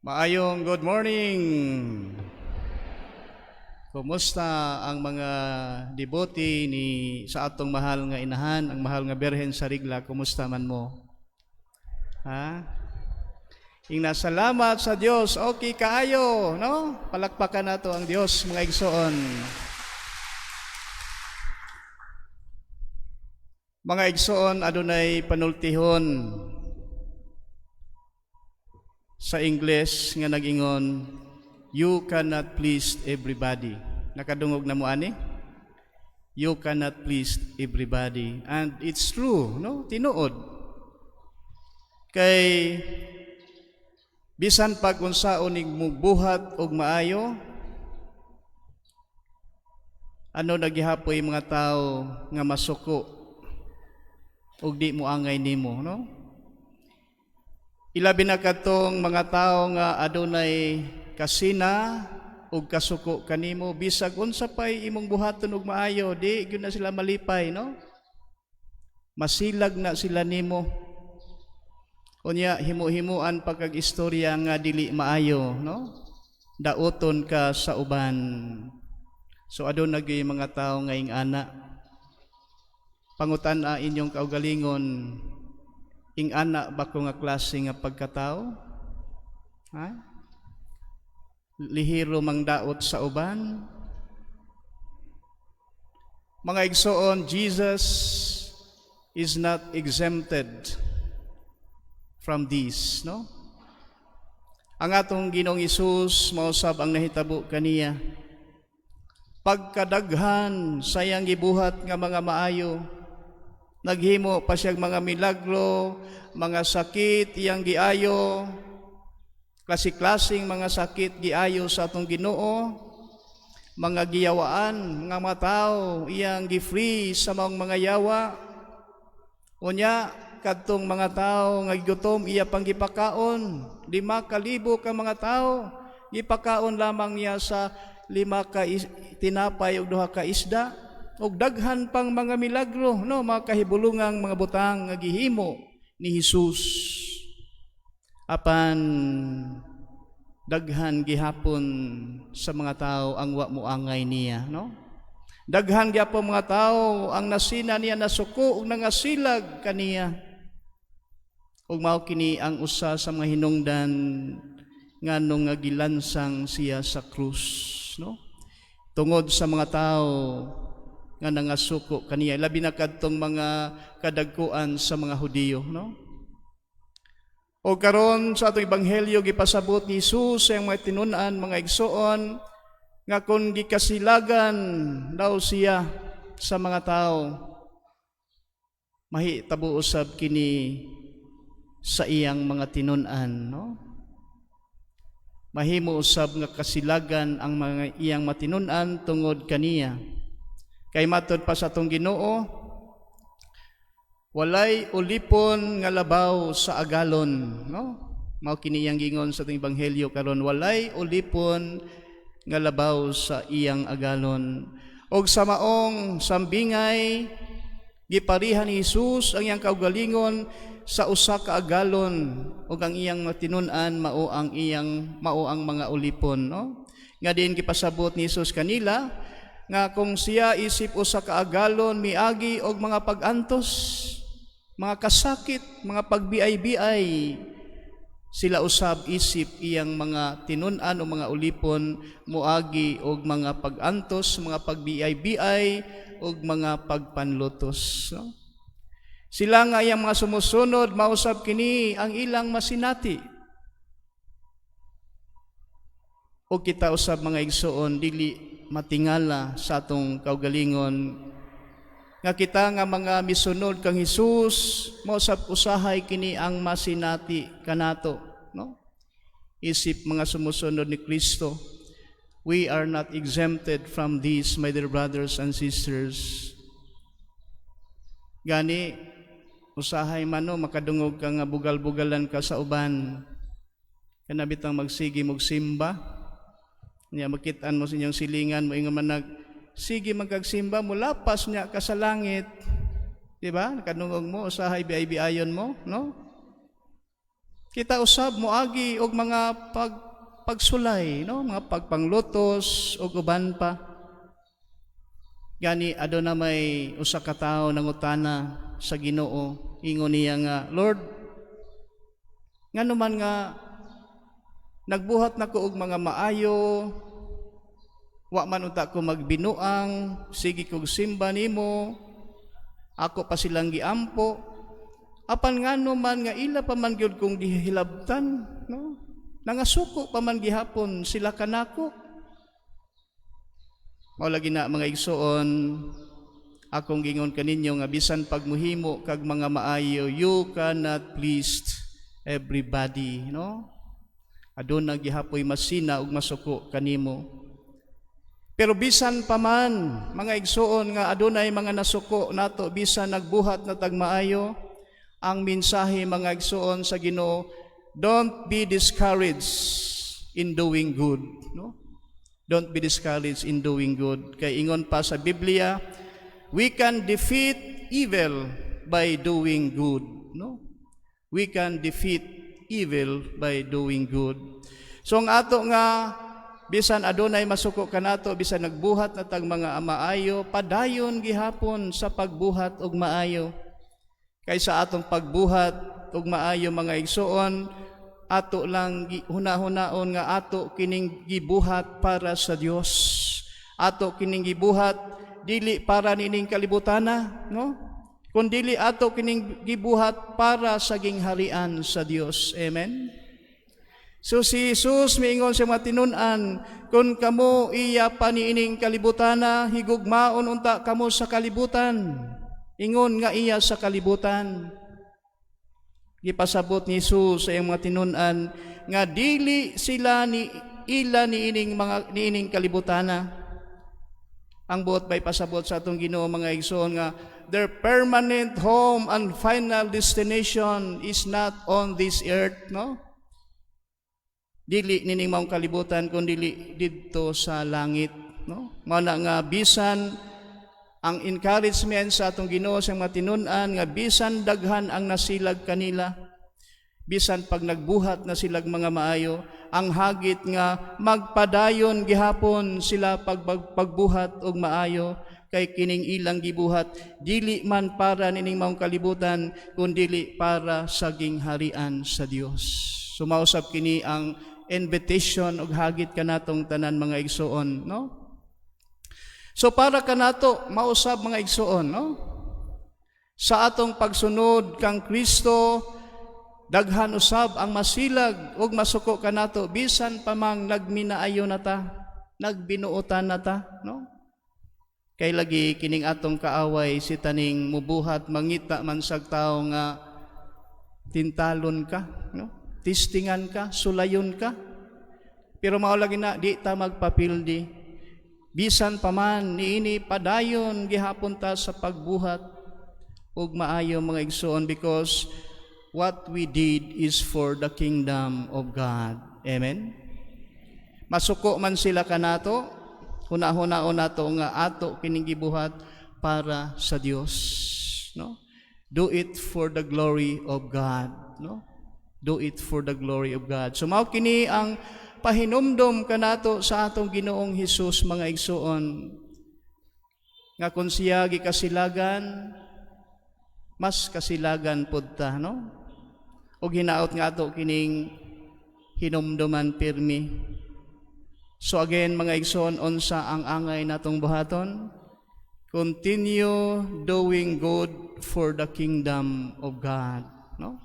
Maayong good morning! Kumusta ang mga deboti sa atong mahal nga inahan, ang mahal nga Birhen sa Rigla, kumusta man mo? Ha? Salamat sa Dios, okay kaayo, no? Palakpakan nato ang Dios, mga igsoon. Mga igsoon, adunay panultihon sa English nga nag-ingon, you cannot please everybody. Nakadungog na mo ani? You cannot please everybody. And it's true, no? Tinuod. Kay bisan pag unsaon ning buhat og maayo, ano nagihapoy mga tao nga masuko og di mo angay nimo, no? Ilabi na katong mga tao nga adunay kasina ug kasuko kanimo, bisag unsa pay imong buhaton og maayo, di gyud na sila malipay, no? Masilag na sila nimo. Unya himo-himuan pa kag istorya nga dili maayo, no? Daoton ka sa uban. So aduna gyud mga tao nga ingana. Pangutan-a inyong kaugalingon, ingana ba ko nga klase nga pagkatao? Ha? Lihiro mang daot sa uban? Mga igsoon, Jesus is not exempted from this, no? Ang atong Ginoong Hesus mausab ang nahitabo kaniya. Pagkadaghan sayang gibuhat nga mga maayo, naghimo pa siyang mga milagro, mga sakit iyang giayo, klase-klaseng mga sakit giayo sa atong Ginoo, mga giyawaan, mga matao iyang gi-free sa mga yawa. Unya kadtong mga tao nga gutom iya pang gipakaon, 5,000 ka mga tao, gipakaon lamang niya sa 5 ka tinapay ug 2 ka isda. Og daghan pang mga milagro, no, mga kahibulungang mga butang nga gihimo ni Hesus. Apan daghan gihapon sa mga tao ang wa moangay niya, no? Daghan gyapon mga tao ang nasina niya nasuko ug nangasilag kaniya. Ug mao kini ang usa sa mga hinungdan nganong nga gilansang siya sa krus, no? Tungod sa mga tao nga nangasuko kaniya, labi na kadtong mga kadagkuan sa mga Hudiyo, no? O karon sa atong ebanghelyo gipasabot ni Hesus ang mga tinun-an, mga igsoon, nga kung gikasilagan daw siya sa mga tao, mahitabo usab kini sa iyang mga tinun-an, no? Mahimo usab nga kasilagan ang mga iyang matinun-an tungod kaniya. Kay matod pa sa atong Ginoo, walay ulipon nga labaw sa agalon, no? Mao kini iyang gingon sa atong ebanghelyo karon, walay ulipon nga labaw sa iyang agalon. Og sa maong sambingay giparihan ni Hesus ang iyang kaugalingon sa usa ka agalon, ug ang iyang tinun-an mao ang mga ulipon, no? Nga din gipasabot ni Hesus kanila nga kung siya isip usa ka agalon miagi og mga pag-antos, mga kasakit, mga pagbiay-biay, sila usab isip iyang mga tinun-an o mga ulipon moagi og mga pag-antos, mga pagbiay-biay og mga pagpanlutos, no? Sila nga iyang mga sumusunod mausab kini ang ilang masinati. O kita usab mga igsoon dili matingala sa atong kaugalingon nga kita nga mga misunod kang Hesus mausab usahay kini ang masinati kanato, no? Isip mga sumusunod ni Kristo, we are not exempted from these, my dear brothers and sisters. Gani usahay man, no, makadungog ka nga bugal-bugalan ka sa uban, kanabitang magsigi magsimba niya, makitaan mo sa inyong silingan mo ingon man sige magkagsimba mo, lapas niya ka sa langit, di ba? Nakadungog mo usahay biay-biayon mo, no? Kita usab moagi og mga pagsulay, no? Mga pagpanglutos og uban pa. Gani aduna may usa ka tawo nangutana sa Ginoo, ingon niya nga, Lord, nganuman nga nagbuhat nako og mga maayo, wa man unta ko magbinuang, sige kog simba nimo, ako pa silang giampo, apan nganuman nga ila pa man gyud kong gihilabtan, no? Nangasuko pa man gihapon sila kanako. Mao lagi na mga igsoon, akong gingon kaninyo nga bisan pagmuhimo kag mga maayo, you cannot please everybody, no? Aduna gihapoy masina ug masuko kanimo. Pero bisan pa man mga igsoon nga adunay mga nasuko nato bisan nagbuhat na tag maayo, ang mensahe mga igsoon sa Ginoo, don't be discouraged in doing good, no? Don't be discouraged in doing good. Kay ingon pa sa Biblia, we can defeat evil by doing good, no? We can defeat evil by doing good. So ang ato nga bisan adunay masuko kanato, bisan nagbuhat na tag mga maayo, padayon gihapon sa pagbuhat og maayo. Kaysa atong pagbuhat og maayo mga igsoon, ato lang huna-hunaon nga ato kining gibuhat para sa Dios. Ato kining gibuhat dili para nining kalibutana, no? Kundili ato kining gibuhat para sa gingharian sa Dios. Amen. So si Jesus miingon sa mga tinun-an, kung kamo iya pa niining kalibutana, higugmaon unta kamo sa kalibutan. Ingon nga iya sa kalibutan. Gipasabot ni Jesus sa iyang mga tinun-an nga dili sila ni ila niining kalibutana. Ang buot bay pasabot sa atong Ginoo mga igsoon nga their permanent home and final destination is not on this earth, no? Dili nining maong kalibutan kundi didto sa langit, no? Mao na nga bisan ang encouragement sa atong Ginoo sa mga tinun-an nga bisan daghan ang nasilag kanila, bisan pag nagbuhat na silag mga maayo, ang hagit nga magpadayon gihapon sila pagbuhat og maayo, kay kining ilang gibuhat dili man para nining maong kalibutan kundi para sa gingharian sa Dios. Sumausap kini ang invitation og hagit kanatong tanan mga igsoon, no? So para kanato mausab mga igsoon, no? Sa atong pagsunod kang Kristo, daghan usab ang masilag ug masuko kanato bisan pa mang nagminaayo nata, nagbinuotan nata, no? Kay lagi kining atong kaaway si taning mubuhat mangita man sag tawo nga tintalon ka, no? Tistingan ka, sulayon ka. Pero mao lagi na di ta magpapildi. Bisan pa man niini padayon gihapon ta sa pagbuhat ug maayo mga igsoon, because what we did is for the kingdom of God. Amen. Masuko man sila kanato, huna-hunaon nato nga ato kining gibuhat para sa Dios, no? Do it for the glory of God, no? Do it for the glory of God. So mao kini ang pahinumdom kanato sa atong Ginoong Hesus mga igsoon, nga kung siya gikasilagan, mas kasilagan pud ta, no? Og hinaot nga ato kining hinumduman pirmi. So again mga igsoon, unsa ang angay natong buhaton? Continue doing good for the kingdom of God, no?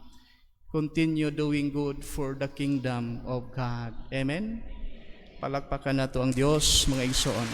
Continue doing good for the kingdom of God. Amen? Palakpakan nato ang Dios, mga igsoon.